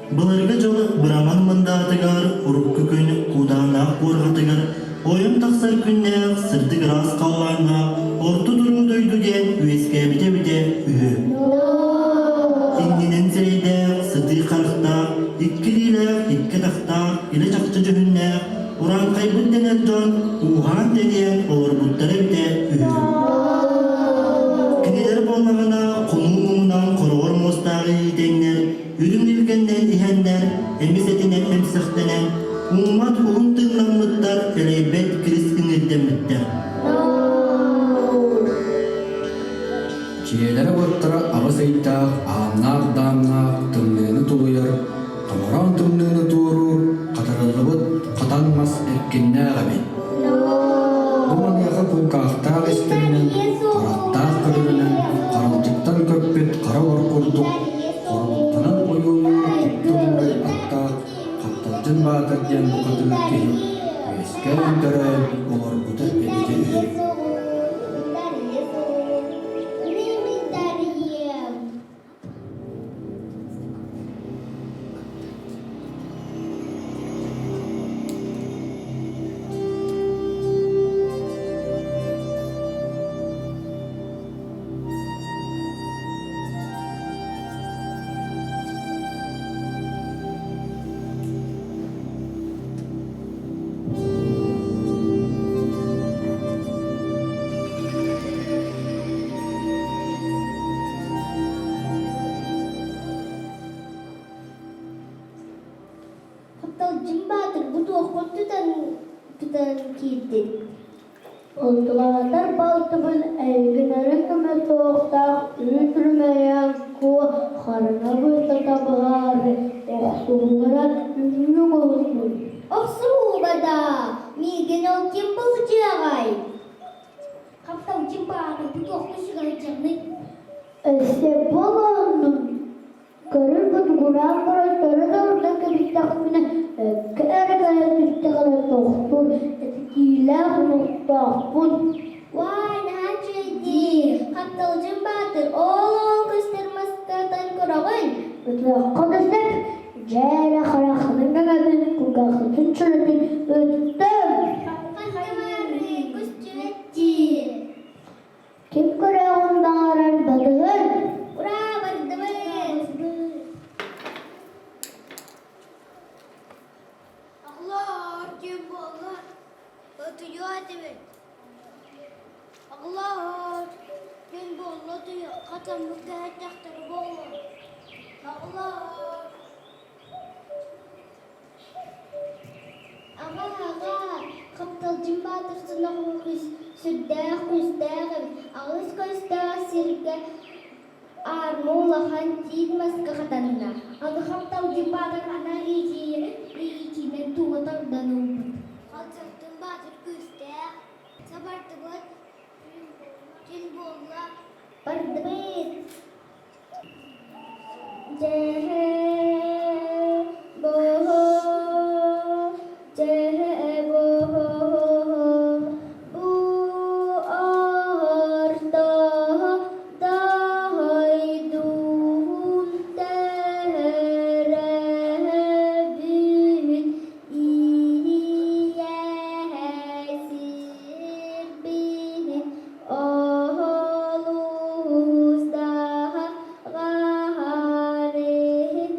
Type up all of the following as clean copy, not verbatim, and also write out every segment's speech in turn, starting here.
Былыргы жолы быраман мындатыгар, урукку күн кудаанақ борғатыгар, ойын тақсар күннәқ сырдык рас қалланға, орту дұру дойду ден үйеске бите-бите үйі. Иңненен серейдәқ, сыды қарықтақ, иккіліләқ, иккі тақтақ, илі жақчы жүхіннәқ, уран қайбын денер жон, уған денен олар бұттары бите үйі. Кінелер болмағына құну-мұңынан қорғыр мостағы етеңнер, үрің үлгенден ихендер, әмесетінен әмсіқтенен, уммат уғын тыңламыттар, әлейбет кіріскін өттеміттер. Чиелері бұттыра абыс айттақ, ағаннақ, дамнақ, тымнығыны туғыйыр, тамаран тымнығыны туыру, қатарылғыбыт, қатанмас әккенне ғабет. Бұман яғы пұлқақтақ істерінен, қараттақ қырырынан, қаралтықтан көппет қара орқұрдық, қорғылтынан ойуын тұптығындай аттақ, Хапталдьын Баатырден бұқытылып кейін, өске өндірі олар бұтыр әбеде үйір. Хапталдьын Баатыр бұты оқпын тұтан кейді. Олдылағатар балтыбын әйгінәрі көмет оқтақ үйтірмәйен қуы қарына бұйта табығары оқсуғырат үнің олсын. Оқсуғада, меген ол кем бұл жағай? Хапталдьын Баатыр бұты оқпын шығай жағны. Әсе болғанның. Көрір бұд ғұран ғұрай көрі дұрдан кәбіттақпіне кәрі-кәрі түстіғілі тоқтын әтікейлі ғұнықтақпын. Вай, нән жейді, Хапталдьын Баатыр, ол көстер маскатан көрағын. Өтіғаққа дәстеп, жәрі қарақының ғағабын күлғақытын чүретін өттім. Қайтамары, көстер әтті. Кем көрағын бағаран бадығын? Ура, бардымын! Ағылар, кем болар, өтігі әдемет. Ағылар, кем болар, өтігі қатамлықты әттіқтірі болар. Ағылар. Аға, Хапталдьын Баатыр сынақ оқыз, сүрдәқ көстәғым, ағыз көстәғ сіргі армолахан тидмасқа қатанына. Ағы Хапталдьын Баатыр ана рейкимен туғытардан ұмбыд. Хапталдьын Баатыр көстәғ, сабарды бұд, кел болла, барды бұд. Жәхе бұғы, жәхе бұғы, бұ арда дайдун тәрәбін иясір бін олузда ғарин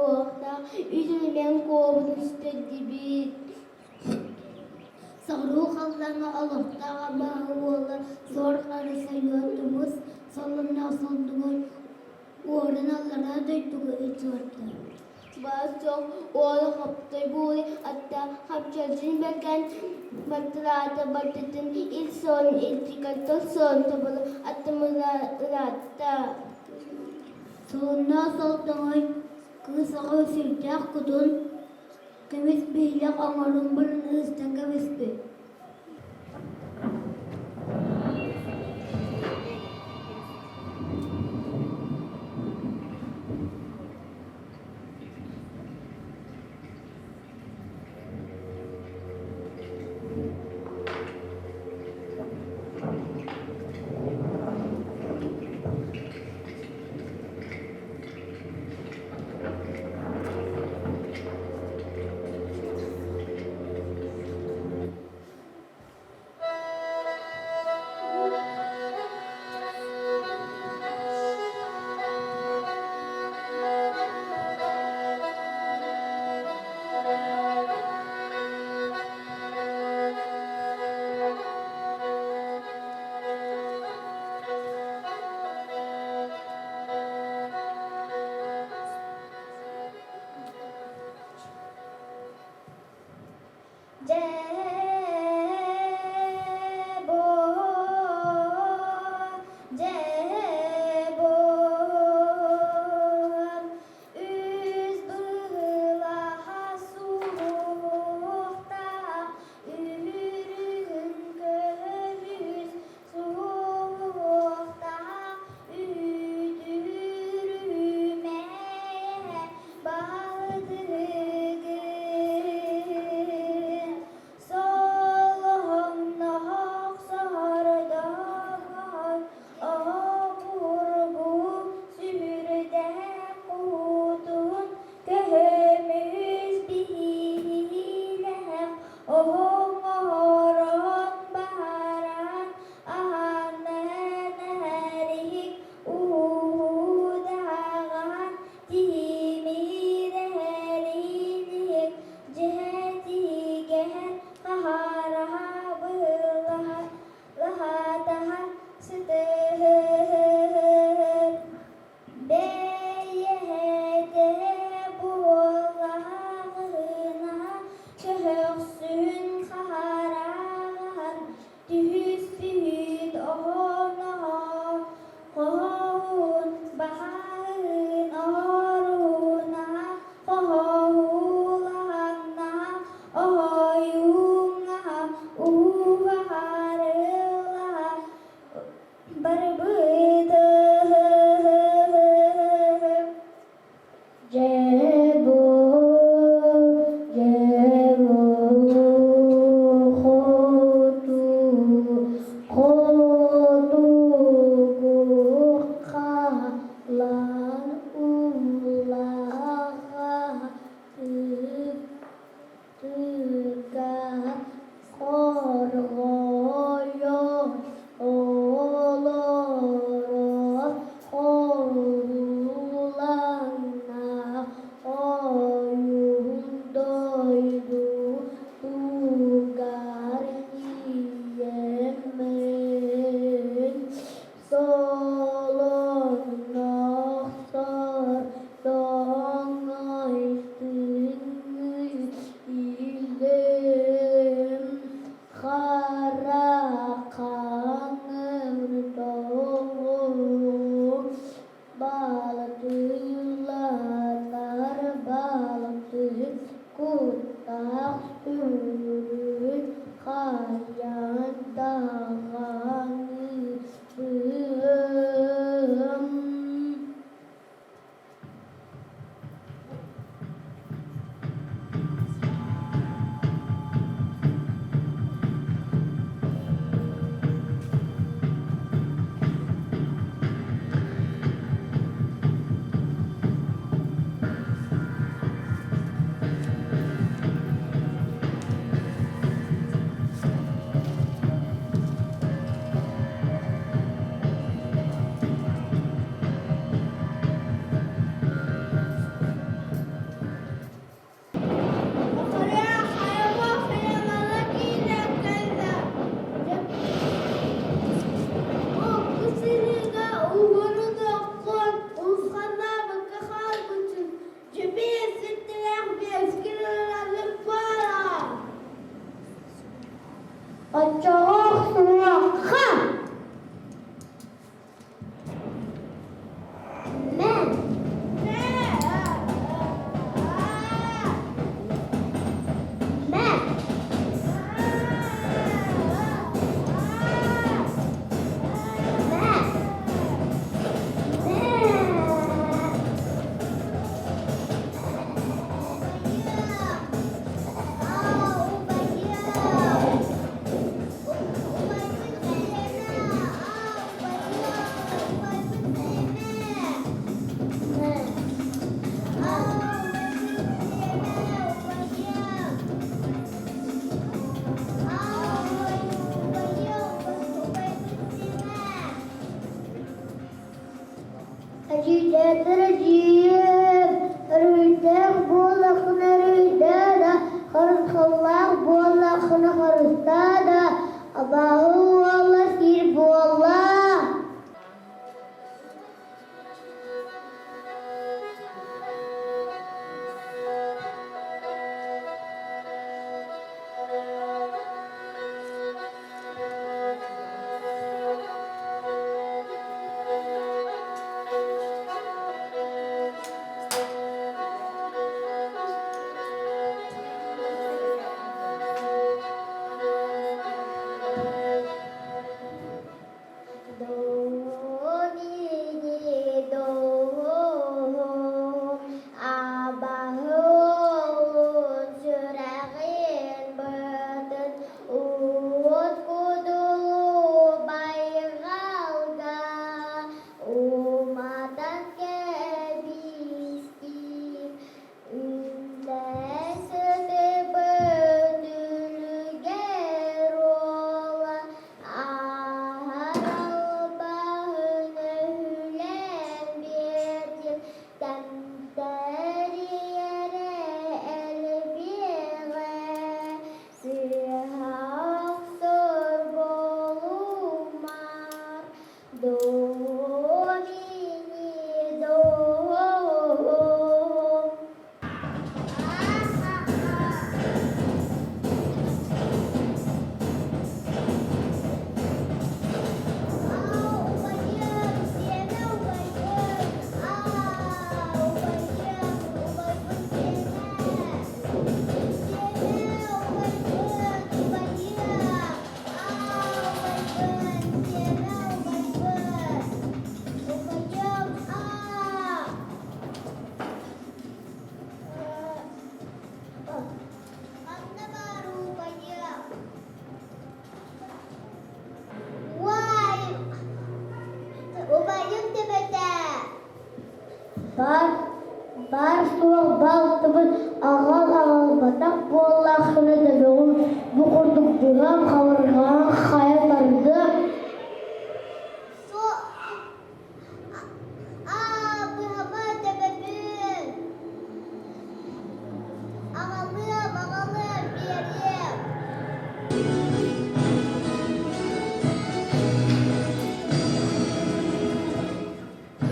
orta üzülmen kovun istedi bir. Soru kallana alıktağa bağı olur. Zor karısa yöntümüz. Soluna sonduğu oranallara döktüğü içerdi. Bazı oğlu Hopto Buuray hatta Haпталдьын beken Batırada batırdın il son iltikalta son tabalı atımılatta. Sonra solduğu kısağı sürtək kudun kemis bihlek anarın bir ıstan kemis bi.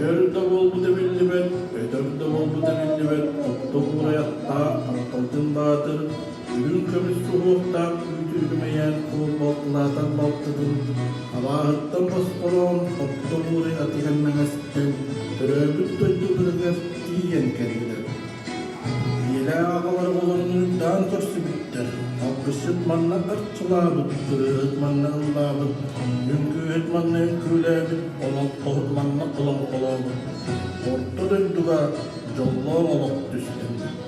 Örde bolbu debilli ben, ödörde bolbu debilli ben, Hopto Buuray аттаах Хапталдьын Баатыр, бүгүн көмүс суһуохта үйтүлмэйэн кол болтулаатан болтудун, абааһыттан боспорон Хопто Буурай атыганнаңаспен, төрөбүт тойдудургар тиийэн кэлгилер. Биэлэ аҕалар олорунун даан көрсүбүттэр, алгысыт манна арчылаабыт, кырыыт манна ыллаабыт, үңкүүөт манна үңкүүлээбит, олоңкоһут манна олоңколообут. Орто дойдуга жоллоон олох түстүм.